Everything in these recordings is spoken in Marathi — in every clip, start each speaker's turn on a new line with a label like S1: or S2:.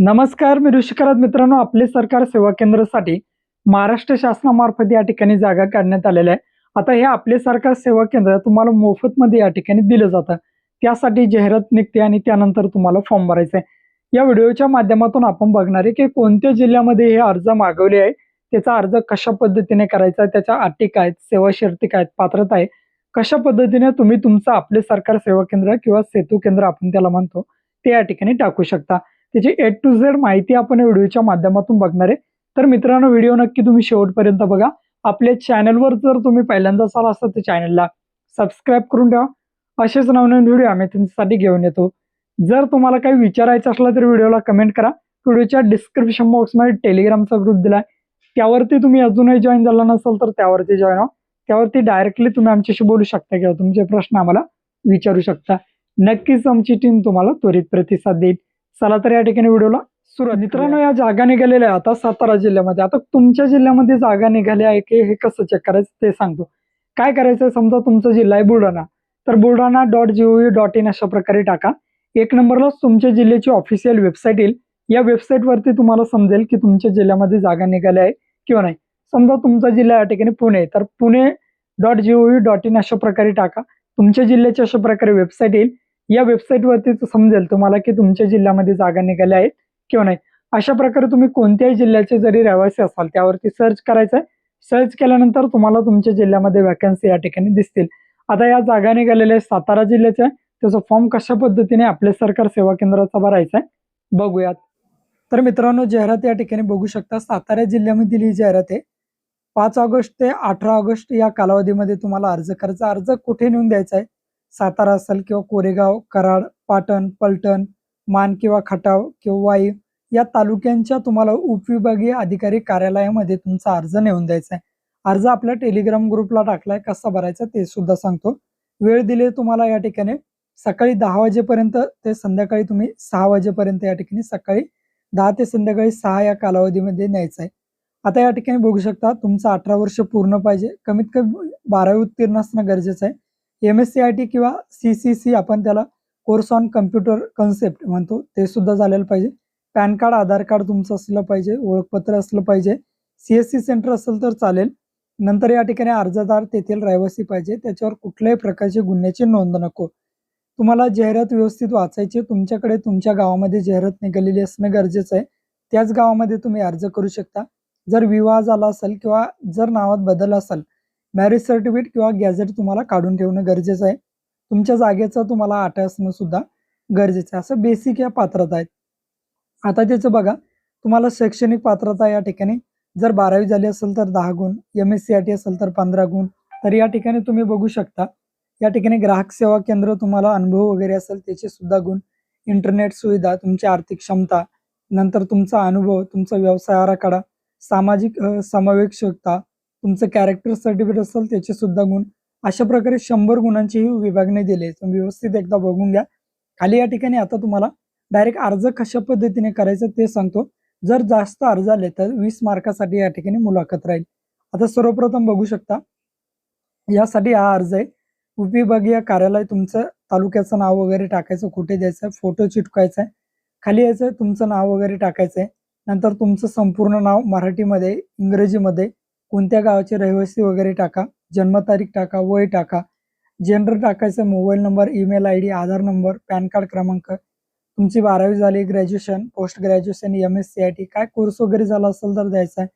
S1: नमस्कार, मी ऋषिकरात मित्रांनो, आपले सरकार सेवा केंद्रासाठी महाराष्ट्र शासनामार्फत या ठिकाणी जागा काढण्यात आलेल्या आहे. आता हे आपले सरकार सेवा केंद्र तुम्हाला मोफतमध्ये या ठिकाणी दिलं जातं. त्यासाठी जाहिरात निघते आणि त्यानंतर तुम्हाला फॉर्म भरायचा आहे. या व्हिडिओच्या माध्यमातून आपण बघणार आहे की कोणत्या जिल्ह्यामध्ये हे अर्ज मागवले आहे, त्याचा अर्ज कशा पद्धतीने करायचा, त्याच्या अटी काय आहेत, सेवा शर्ती काय आहेत, पात्रता आहे, कशा पद्धतीने तुम्ही तुमचं आपले सरकार सेवा केंद्र किंवा सेतू केंद्र आपण त्याला म्हणतो, ते या ठिकाणी टाकू शकता. त्याची ए टू झेड माहिती आपण या व्हिडिओच्या माध्यमातून बघणार आहे. तर मित्रांनो, व्हिडिओ नक्की तुम्ही शेवटपर्यंत बघा. आपल्या चॅनलवर जर तुम्ही पहिल्यांदा असाल असं तर चॅनलला सबस्क्राईब करून ठेवा. असेच नवनवीन व्हिडिओ आम्ही तुमच्यासाठी घेऊन येतो. जर तुम्हाला काही विचारायचं असलं तर व्हिडिओला कमेंट करा. व्हिडिओच्या डिस्क्रिप्शन बॉक्समध्ये टेलिग्रामचा ग्रुप दिलाय, त्यावरती तुम्ही अजूनही जॉईन झाला नसाल तर त्यावरती जॉईन व्हा. त्यावरती डायरेक्टली तुम्ही आमच्याशी बोलू शकता किंवा तुमचे प्रश्न आम्हाला विचारू शकता. नक्कीच आमची टीम तुम्हाला त्वरित प्रतिसाद देईल. चला तर या ठिकाणी व्हिडिओला सुरुवात. मित्रांनो, या जागा निघालेल्या आहे आता सातारा जिल्ह्यामध्ये. आता तुमच्या जिल्ह्यामध्ये जागा निघाल्या आहे की हे कसं चेक करायचं ते सांगतो. काय करायचं, समजा तुमचा जिल्हा आहे बुलढाणा, तर buldana.gov.in अशा प्रकारे टाका. एक नंबरला तुमच्या जिल्ह्याची ऑफिशियल वेबसाईट येईल. या वेबसाईट वरती तुम्हाला समजेल की तुमच्या जिल्ह्यामध्ये जागा निघाल्या आहे किंवा नाही. समजा तुमचा जिल्हा या ठिकाणी पुणे आहे, तर पुणे.gov.in अशा प्रकारे टाका. तुमच्या जिल्ह्याची अशा प्रकारे वेबसाईट येईल. या वेबसाईट वरती समजेल तुम्हाला की तुमच्या जिल्ह्यामध्ये जागा निघाल्या आहेत किंवा नाही. अशा प्रकारे तुम्ही कोणत्याही जिल्ह्याचे जरी रहिवासी असाल त्यावरती सर्च करायचं आहे. सर्च केल्यानंतर तुम्हाला तुमच्या जिल्ह्यामध्ये वॅकन्सी या ठिकाणी दिसतील. आता या जागा निघालेल्या आहेत सातारा जिल्ह्याच्या. त्याचा फॉर्म कशा पद्धतीने आपल्या सरकार सेवा केंद्राचा भरायचा आहे बघूयात. तर मित्रांनो, जाहिरात या ठिकाणी बघू शकता. सातारा जिल्ह्यामधील ही जाहिरात आहे. 5 ऑगस्ट ते 18 ऑगस्ट या कालावधीमध्ये तुम्हाला अर्ज करायचा. अर्ज कुठे नेऊन द्यायचा आहे? सातारा असेल किंवा कोरेगाव, कराड, पाटण, पलटण, मान किंवा खटाव किंवा वाई या तालुक्यांच्या तुम्हाला उपविभागीय अधिकारी कार्यालयामध्ये तुमचा अर्ज नेऊन द्यायचा आहे. अर्ज आपल्या टेलिग्राम ग्रुपला टाकलाय, कसा भरायचा ते सुद्धा सांगतो. वेळ दिली तुम्हाला या ठिकाणी सकाळी 10 वाजेपर्यंत ते संध्याकाळी तुम्ही 6 वाजेपर्यंत, या ठिकाणी सकाळी 10 ते संध्याकाळी 6 या कालावधीमध्ये न्यायचं आहे. आता या ठिकाणी बघू शकता तुमचं 18 वर्ष पूर्ण पाहिजे, कमीत कमी 12वी उत्तीर्ण असणं गरजेचं आहे. MSCIT किंवा CCC आपण त्याला कोर्स ऑन कम्प्युटर कन्सेप्ट म्हणतो, ते सुद्धा झालेलं पाहिजे. पॅन कार्ड, आधार कार्ड तुमचं असलं पाहिजे, ओळखपत्र असलं पाहिजे. CSC सेंटर असेल तर चालेल. नंतर या ठिकाणी अर्जदार तेथील रहिवासी पाहिजे, त्याच्यावर कुठल्याही प्रकारची गुन्ह्याची नोंद नको. तुम्हाला जाहिरात व्यवस्थित वाचायची. तुमच्याकडे तुमच्या गावामध्ये जाहिरात निघालेली असणं गरजेचं आहे. त्याच गावामध्ये तुम्ही अर्ज करू शकता. जर विवाह झाला असेल किंवा जर नावात बदल असेल, मॅरेज सर्टिफिकेट किंवा गॅझेट तुम्हाला काढून ठेवणं गरजेचं आहे. तुमच्या जागेचा तुम्हाला आठ असणं सुद्धा गरजेचं आहे. असं बेसिक या पात्रता आहेत. आता त्याचं बघा, तुम्हाला शैक्षणिक पात्रता या ठिकाणी जर 12वी झाली असेल तर 10 गुण, MSCIT असेल तर 15 गुण. तर या ठिकाणी तुम्ही बघू शकता, या ठिकाणी ग्राहक सेवा केंद्र तुम्हाला अनुभव वगैरे असेल त्याचे सुद्धा गुण, इंटरनेट सुविधा, तुमची आर्थिक क्षमता, नंतर तुमचा अनुभव, तुमचा व्यवसाय आराखडा, सामाजिक समावेशकता, तुमचं कॅरेक्टर सर्टिफिकेट असेल त्याचे सुद्धा गुण. अशा प्रकारे 100 गुणांची ही विभागणी दिली आहे. तुम्ही व्यवस्थित एकदा बघून घ्या. खाली या ठिकाणी आता तुम्हाला डायरेक्ट अर्ज कशा पद्धतीने करायचं ते सांगतो. जर जास्त अर्ज आले तर 20 मार्कासाठी या ठिकाणी मुलाखत राहील. आता सर्वप्रथम बघू शकता, यासाठी हा अर्ज आहे. उपविभागीय कार्यालय, तुमचं तालुक्याचं नाव वगैरे टाकायचं, कुठे द्यायचं, फोटो चिटकायचा आहे. खाली यायचं, तुमचं नाव वगैरे टाकायचं आहे. नंतर तुमचं संपूर्ण नाव मराठीमध्ये, इंग्रजीमध्ये, कोणत्या गावाचे रहिवासी वगैरे टाका, जन्मतारीख टाका, वय टाका, जेंडर टाकायचं, मोबाईल नंबर, ईमेल ID, आधार नंबर, पॅन कार्ड क्रमांक, तुमची 12वी झाली, ग्रॅज्युएशन, पोस्ट ग्रॅज्युएशन, MSCIT काय कोर्स वगैरे झाला असेल तर द्यायचा आहे.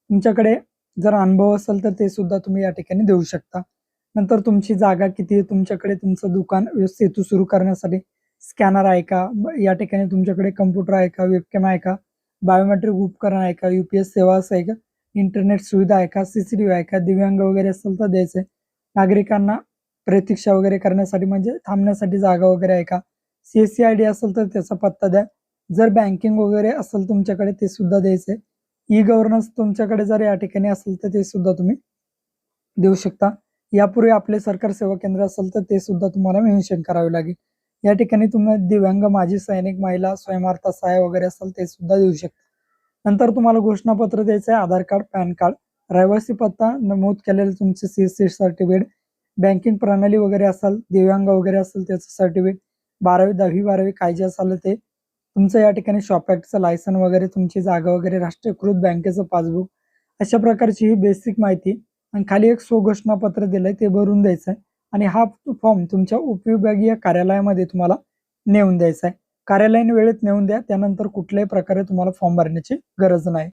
S1: तुमच्याकडे जर अनुभव असेल तर ते सुद्धा तुम्ही या ठिकाणी देऊ शकता. नंतर तुमची जागा किती आहे, तुमच्याकडे तुमचं दुकान सेतू सुरू करण्यासाठी स्कॅनर आहे का, या ठिकाणी तुमच्याकडे कम्प्युटर आहे का, वेबकॅम आहे का, बायोमेट्रिक उपकरण आहे का, UPS सेवा आहे का, इंटरनेट सुविधा आहे का, CCTV आहे का, दिव्यांग वगैरे असेल तर द्यायचे. नागरिकांना प्रतीक्षा वगैरे करण्यासाठी म्हणजे थांबण्यासाठी जागा वगैरे आहे का, CSC ID असेल तर त्याचा पत्ता द्या. जर बँकिंग वगैरे असेल तुमच्याकडे ते सुद्धा द्यायचे. गव्हर्नन्स तुमच्याकडे जर या ठिकाणी असेल तर ते सुद्धा तुम्ही देऊ शकता. यापूर्वी आपले सरकार सेवा केंद्र असेल तर ते सुद्धा तुम्हाला मेन्शन करावे लागेल. या ठिकाणी तुम्ही दिव्यांग, माजी सैनिक, महिला, स्वयंअर्थ सहाय्य वगैरे असेल ते सुद्धा देऊ शकता. नंतर तुम्हाला घोषणापत्र द्यायचं आहे, आधार कार्ड, पॅन कार्ड, रहिवासी पत्ता नमूद केलेलं तुमचे CSC सर्टिफिकेट, बँकिंग प्रणाली वगैरे असेल, दिव्यांग वगैरे असेल त्याचं सर्टिफिकेट, 12वी 10वी 12वी काय जे असेल ते, तुमचं या ठिकाणी शॉप ॲक्टचं लायसन वगैरे, तुमची जागा वगैरे, राष्ट्रीयकृत बँकेचं पासबुक, अशा प्रकारची ही बेसिक माहिती आणि खाली एक स्वघोषणापत्र दिलंय ते भरून द्यायचं आहे आणि हा फॉर्म तुमच्या उपविभागीय कार्यालयामध्ये तुम्हाला नेऊन द्यायचा आहे. कार्यालयीन वेळेत नेऊन द्या. त्यानंतर कुठल्याही प्रकारे तुम्हाला फॉर्म भरण्याची गरज नाही.